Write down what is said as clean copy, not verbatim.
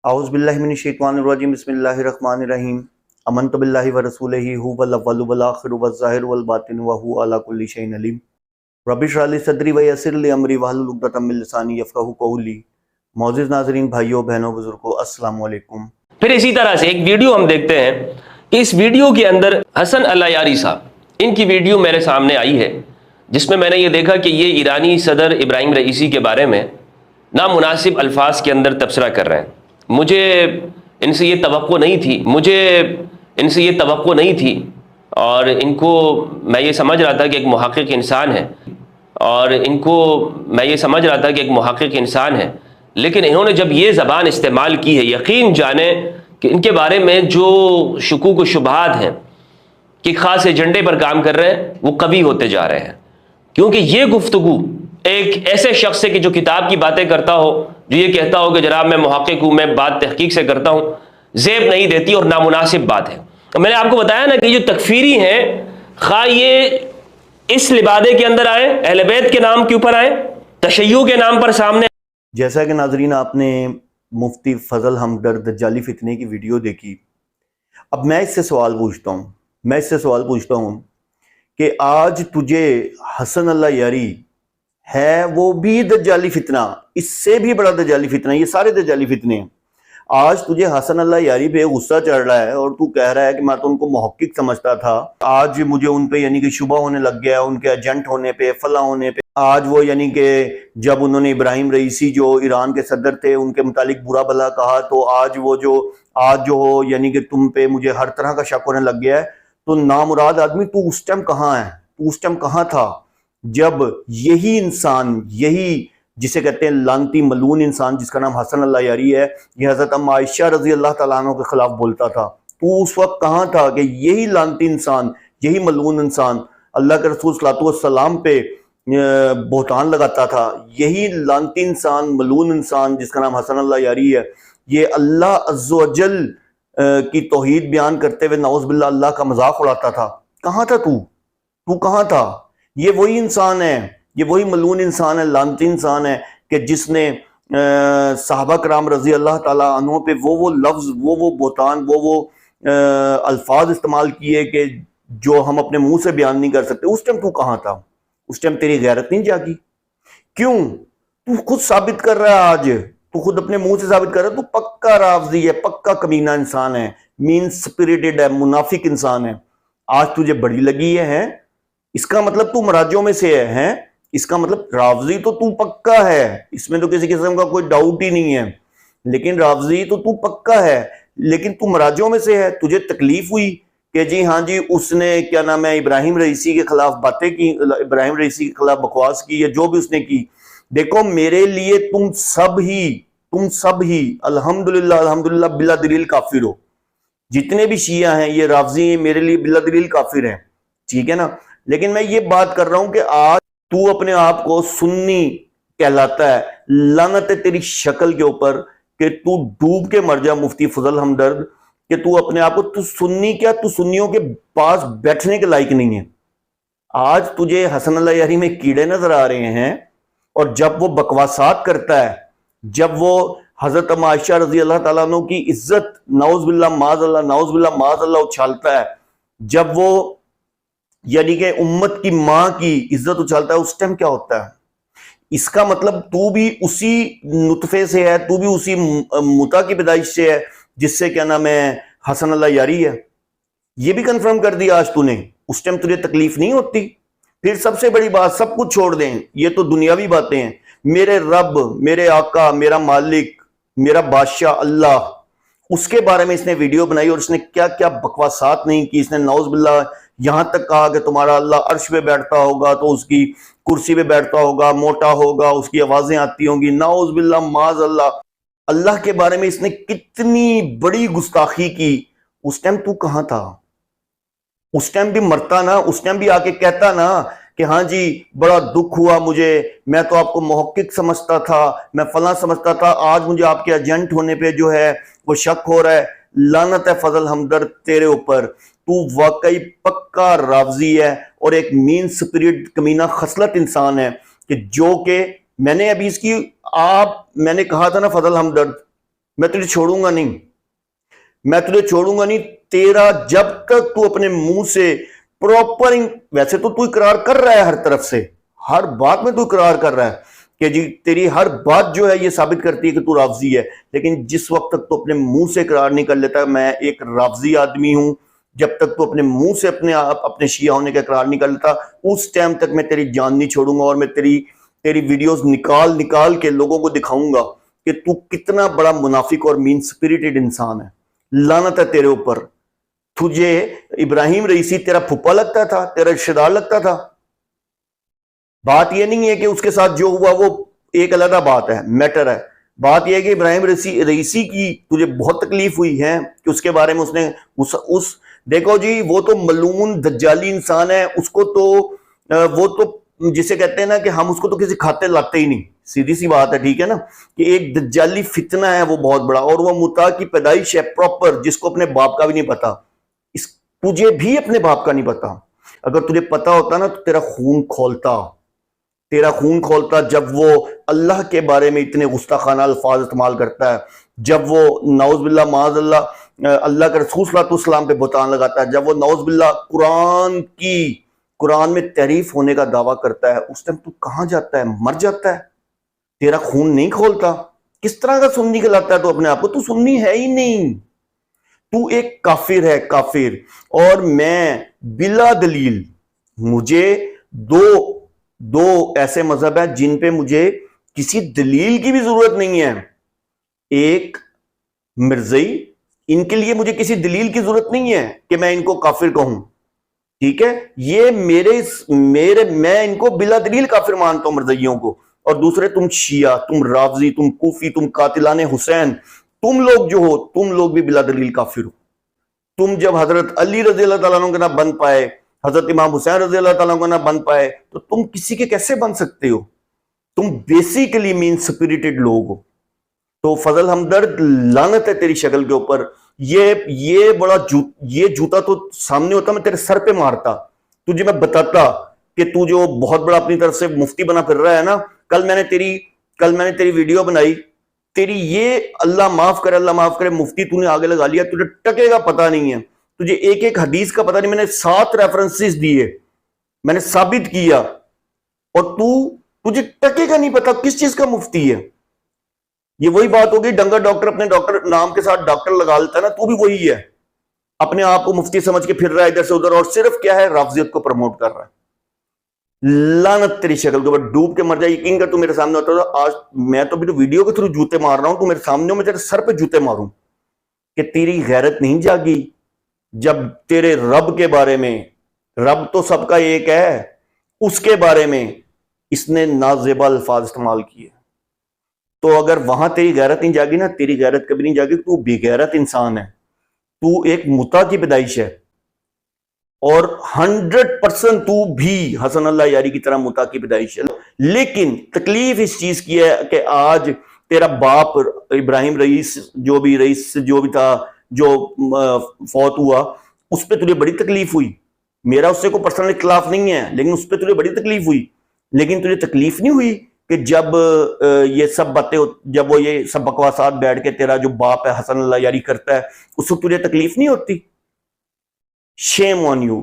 اعوذ باللہ من الشیطان الرجیم بسم اللہ الرحمن الرحیم آمنت باللہ ورسولہ هو الاول والآخر والظاہر والباطن وهو علی کل شیء علیم رب اشرح لی صدری ویسر لی امری واحلل عقدۃ من لسانی یفقہوا قولی۔ معزز ناظرین، بھائیوں بہنوں بزرگوں، السلام علیکم۔ پھر اسی طرح سے ایک ویڈیو ہم دیکھتے ہیں کہ اس ویڈیو کے اندر حسن اللہ یاری صاحب، ان کی ویڈیو میرے سامنے آئی ہے جس میں نے یہ دیکھا کہ یہ ایرانی صدر ابراہیم رئیسی کے بارے میں نامناسب الفاظ کے اندر تبصرہ کر رہے ہیں۔ مجھے ان سے یہ توقع نہیں تھی اور ان کو میں یہ سمجھ رہا تھا کہ ایک محقق انسان ہے، لیکن انہوں نے جب یہ زبان استعمال کی ہے، یقین جانیں کہ ان کے بارے میں جو شکوک و شبہات ہیں کہ خاص ایجنڈے پر کام کر رہے ہیں وہ قوی ہوتے جا رہے ہیں، کیونکہ یہ گفتگو ایک ایسے شخص سے کہ جو کتاب کی باتیں کرتا ہو، جو یہ کہتا ہو کہ جناب میں محقق ہوں، میں بات تحقیق سے کرتا ہوں، زیب نہیں دیتی اور نامناسب بات ہے۔ میں نے آپ کو بتایا نا کہ جو تکفیری ہیں، خواہ یہ اس لبادے کے اندر آئیں، اہل بیت کے نام کے اوپر آئیں، تشیع کے نام پر سامنے۔ جیسا کہ ناظرین آپ نے مفتی فضل ہمدرد دجالی فتنے کی ویڈیو دیکھی، اب میں اس سے سوال پوچھتا ہوں کہ آج تجھے حسن اللہ یاری ہے وہ بھی دجالی فتنہ، اس سے بھی بڑا دجالی فتنہ، یہ سارے دجالی فتنے ہیں۔ آج تجھے حسن اللہ یاری پہ غصہ چڑھ رہا ہے اور تو کہہ رہا ہے کہ میں تو ان کو محقق سمجھتا تھا، آج مجھے ان پہ یعنی کہ شبہ ہونے لگ گیا، ان کے ایجنٹ ہونے پہ، فلاں ہونے پہ۔ آج وہ یعنی کہ جب انہوں نے ابراہیم رئیسی جو ایران کے صدر تھے ان کے متعلق برا بھلا کہا، تو آج جو ہو یعنی کہ تم پہ مجھے ہر طرح کا شک ہونے لگ گیا ہے۔ تو نامراد آدمی، تو اس ٹائم کہاں ہے؟ تو اس ٹائم کہاں تھا جب یہی انسان، یہی جسے کہتے ہیں لعنتی ملعون انسان جس کا نام حسن اللہ یاری ہے، یہ حضرت ام عائشہ رضی اللہ تعالیٰ عنہ کے خلاف بولتا تھا؟ تو اس وقت کہاں تھا کہ یہی لعنتی انسان، یہی ملعون انسان اللہ کے رسول صلی اللہ علیہ وسلم پہ بہتان لگاتا تھا؟ یہی لعنتی انسان، ملعون انسان جس کا نام حسن اللہ یاری ہے، یہ اللہ عز و جل کی توحید بیان کرتے ہوئے نعوذ باللہ اللہ کا مذاق اڑاتا تھا۔ کہاں تھا تو کہاں تھا؟ یہ وہی انسان ہے، یہ وہی ملعون انسان ہے، لعنتی انسان ہے کہ جس نے صحابہ کرام رضی اللہ تعالیٰ عنہ پہ وہ لفظ، وہ بہتان، وہ الفاظ استعمال کیے کہ جو ہم اپنے منہ سے بیان نہیں کر سکتے۔ اس ٹائم تو کہاں تھا؟ اس ٹائم تیری غیرت نہیں جاگی؟ کیوں؟ تو خود ثابت کر رہا ہے، آج تو خود اپنے منہ سے ثابت کر رہا ہے تو پکا رافضی ہے، پکا کمینہ انسان ہے، مین سپریٹڈ ہے، منافق انسان ہے۔ آج تجھے بڑی لگی ہے، اس کا مطلب تو مراجعوں میں سے ہے، اس کا مطلب رافضی تو پکا ہے، اس میں تو کسی قسم کا کوئی ڈاؤٹ ہی نہیں ہے، لیکن رافضی تو پکا ہے، لیکن تو مراجعوں میں سے ہے۔ تجھے تکلیف ہوئی کہ جی ہاں جی اس نے کیا نام ہے ابراہیم رئیسی کے خلاف باتیں کی، ابراہیم رئیسی کے خلاف بکواس کی، یا جو بھی اس نے کی۔ دیکھو میرے لیے تم سب ہی الحمدللہ بلا دلیل کافر ہو، جتنے بھی شیعہ ہیں یہ رافضی ہیں، میرے لیے بلا دلیل کافر ہیں، ٹھیک ہے نا؟ لیکن میں یہ بات کر رہا ہوں کہ آج تو اپنے آپ کو سنی کہلاتا ہے، لعنت ہے تیری شکل کے اوپر کہ تو ڈوب کے مر جا مفتی فضل ہمدرد، کہ تو اپنے آپ کو، تو سنی کیا، تو سنیوں کے پاس بیٹھنے کے لائق نہیں ہے۔ آج تجھے حسن اللہ یاری میں کیڑے نظر آ رہے ہیں، اور جب وہ بکواسات کرتا ہے، جب وہ حضرت ام عائشہ رضی اللہ تعالیٰ عنہ کی عزت نعوذ باللہ معاذ اللہ اچھالتا ہے، جب وہ یعنی کہ امت کی ماں کی عزت اچھالتا ہے، اس ٹائم کیا ہوتا ہے؟ اس کا مطلب تو بھی اسی نطفے سے ہے، تو بھی اسی متا کی پیدائش سے ہے جس سے کیا نام ہے حسن اللہ یاری ہے۔ یہ بھی کنفرم کر دیا آج تو نے، اس ٹائم تجھے تکلیف نہیں ہوتی؟ پھر سب سے بڑی بات، سب کچھ چھوڑ دیں، یہ تو دنیاوی باتیں ہیں، میرے رب، میرے آقا، میرا مالک، میرا بادشاہ اللہ، اس کے بارے میں اس نے ویڈیو بنائی اور اس نے کیا کیا بکواسات نہیں کی۔ اس نے نعوذ باللہ یہاں تک کہا کہ تمہارا اللہ عرش پہ بیٹھتا ہوگا تو اس کی کرسی پہ بیٹھتا ہوگا، موٹا ہوگا، اس کی آوازیں آتی ہوں گی، نعوذ باللہ معاذ اللہ۔ اللہ کے بارے میں اس نے کتنی بڑی گستاخی کی۔ اس ٹائم تو کہاں تھا؟ اس ٹائم بھی مرتا نا، اس ٹائم بھی آ کے کہتا نا کہ ہاں جی بڑا دکھ ہوا مجھے، میں تو آپ کو محقق سمجھتا تھا، میں فلاں سمجھتا تھا، آج مجھے آپ کے ایجنٹ ہونے پہ جو ہے وہ شک ہو رہا ہے۔ لعنت ہے فضل ہمدرد تیرے اوپر، تو واقعی پکا رافضی ہے اور ایک مین سپریٹ کمینہ خصلت انسان ہے، کہ جو کہ میں نے ابھی اس کی میں نے کہا تھا نا فضل ہمدرد میں تجھے چھوڑوں گا نہیں، میں تجھے چھوڑوں گا نہیں، تیرا جب تک تو اپنے منہ سے پراپر، ویسے تو اقرار کر رہا ہے ہر طرف سے، ہر بات میں تو اقرار کر رہا ہے کہ جی تیری ہر بات جو ہے یہ ثابت کرتی ہے کہ تو رافضی ہے، لیکن جس وقت تک تو اپنے منہ سے اقرار نہیں کر لیتا میں ایک رافضی آدمی ہوں، جب تک تو اپنے منہ سے اپنے شیعہ ہونے کا اقرار نہیں کر لیتا، اس ٹائم تک میں تیری جان نہیں چھوڑوں گا، اور میں تیری ویڈیوز نکال کے لوگوں کو دکھاؤں گا کہ تو کتنا بڑا منافق اور مین سپیریٹڈ انسان ہے۔ لعنت ہے تیرے اوپر، تجھے ابراہیم رئیسی تیرا پھپھا لگتا تھا، تیرا رشتہ دار لگتا تھا۔ بات یہ نہیں ہے کہ اس کے ساتھ جو ہوا وہ ایک علیحدہ بات ہے، میٹر ہے، بات یہ ہے کہ ابراہیم رئیسی کی تجھے بہت تکلیف ہوئی ہے کہ اس کے بارے میں اس نے دیکھو جی وہ تو ملعون دجالی انسان ہے، اس کو تو وہ تو جسے کہتے ہیں نا کہ ہم اس کو تو کسی کھاتے لاتے ہی نہیں، سیدھی سی بات ہے، ٹھیک ہے نا، کہ ایک دجالی فتنہ ہے وہ بہت بڑا، اور وہ متا کی پیدائش ہے پراپر، جس کو اپنے باپ کا بھی نہیں پتا، تجھے بھی اپنے باپ کا نہیں پتا۔ اگر تجھے پتا ہوتا نا تو تیرا خون کھولتا جب وہ اللہ کے بارے میں اتنے گستاخانہ الفاظ استعمال کرتا ہے، جب وہ نعوذ باللہ معاذ اللہ کے رسول صلی اللہ علیہ وسلم پہ بہتان لگاتا ہے، جب وہ نعوذ باللہ قرآن میں تحریف ہونے کا دعویٰ کرتا ہے، اس ٹائم تو کہاں جاتا ہے؟ مر جاتا ہے، تیرا خون نہیں کھولتا۔ کس طرح کا سنی کہلاتا ہے تو اپنے آپ کو؟ تو سنی ہے ہی نہیں، تو ایک کافر ہے، کافر۔ اور میں بلا دلیل، مجھے دو ایسے مذہب ہیں جن پہ مجھے کسی دلیل کی بھی ضرورت نہیں ہے۔ ایک مرزئی، ان کے لیے مجھے کسی دلیل کی ضرورت نہیں ہے کہ میں ان کو کافر کہوں، ٹھیک ہے، یہ میں ان کو بلا دلیل کافر مانتا ہوں، مرزئیوں کو۔ اور دوسرے تم شیعہ، تم رافضی، تم کوفی، تم قاتلان حسین، تم لوگ جو ہو، تم لوگ بھی بلا دلیل کافر ہو۔ تم جب حضرت علی رضی اللہ تعالیٰ عنہ کے نہ بن پائے، حضرت امام حسین رضی اللہ تعالیٰ عنہ نہ بن پائے، تو تم کسی کے کیسے بن سکتے ہو؟ تم بیسیکلی مین سپیریٹڈ لوگ ہو۔ تو فضل ہمدرد، لعنت ہے تیری شکل کے اوپر، یہ بڑا یہ جوتا تو سامنے ہوتا میں تیرے سر پہ مارتا، تجھے میں بتاتا کہ تو جو بہت بڑا اپنی طرف سے مفتی بنا پھر رہا ہے نا، کل میں نے تیری ویڈیو بنائی، تیری یہ اللہ معاف کرے مفتی تو نے آگے لگا لیا، تجھے ٹکے کا پتہ نہیں ہے، تجھے ایک حدیث کا پتہ نہیں، میں نے 7 ریفرنسز دیے، میں نے ثابت کیا، اور تجھے ٹکے کا نہیں پتا کس چیز کا مفتی ہے۔ یہ وہی بات ہوگی، ڈنگر ڈاکٹر اپنے ڈاکٹر نام کے ساتھ ڈاکٹر لگا لیتا ہے نا، تو بھی وہی ہے، اپنے آپ کو مفتی سمجھ کے پھر رہا ہے ادھر سے ادھر، اور صرف کیا ہے، رافضیت کو پروموٹ کر رہا ہے۔ لعنت تیری شکل کے اوپر، ڈوب کے مر جائے۔ یقین کر تو میرے سامنے ہوتا تھا، آج میں تو بھی تو ویڈیو کے تھرو جوتے مار رہا ہوں، تو میرے سامنے ہو، میں تیرے سر پہ جوتے ماروں کہ تیری غیرت نہیں جاگی جب تیرے رب کے بارے میں، رب تو سب کا ایک ہے، اس کے بارے میں اس نے نازیبا الفاظ استعمال کیے۔ تو اگر وہاں تیری غیرت نہیں جاگی نا، تیری غیرت کبھی نہیں جاگی، تو بے غیرت انسان ہے، تو ایک متا کی پیدائش ہے، اور 100% تو بھی حسن اللہ یاری کی طرح متا کی پیدائش ہے۔ لیکن تکلیف اس چیز کی ہے کہ آج تیرا باپ ابراہیم رئیس جو بھی تھا، جو فوت ہوا، اس پہ تجھے بڑی تکلیف ہوئی۔ میرا اس سے کوئی پرسنل اختلاف نہیں ہے، لیکن اس پہ تجھے بڑی تکلیف ہوئی۔ لیکن تجھے تکلیف نہیں ہوئی کہ جب یہ سب باتیں، جب وہ یہ سب بکواسات بیٹھ کے تیرا جو باپ ہے حسن اللہ یاری کرتا ہے، اس وقت تجھے تکلیف نہیں ہوتی؟ شیم آن یو۔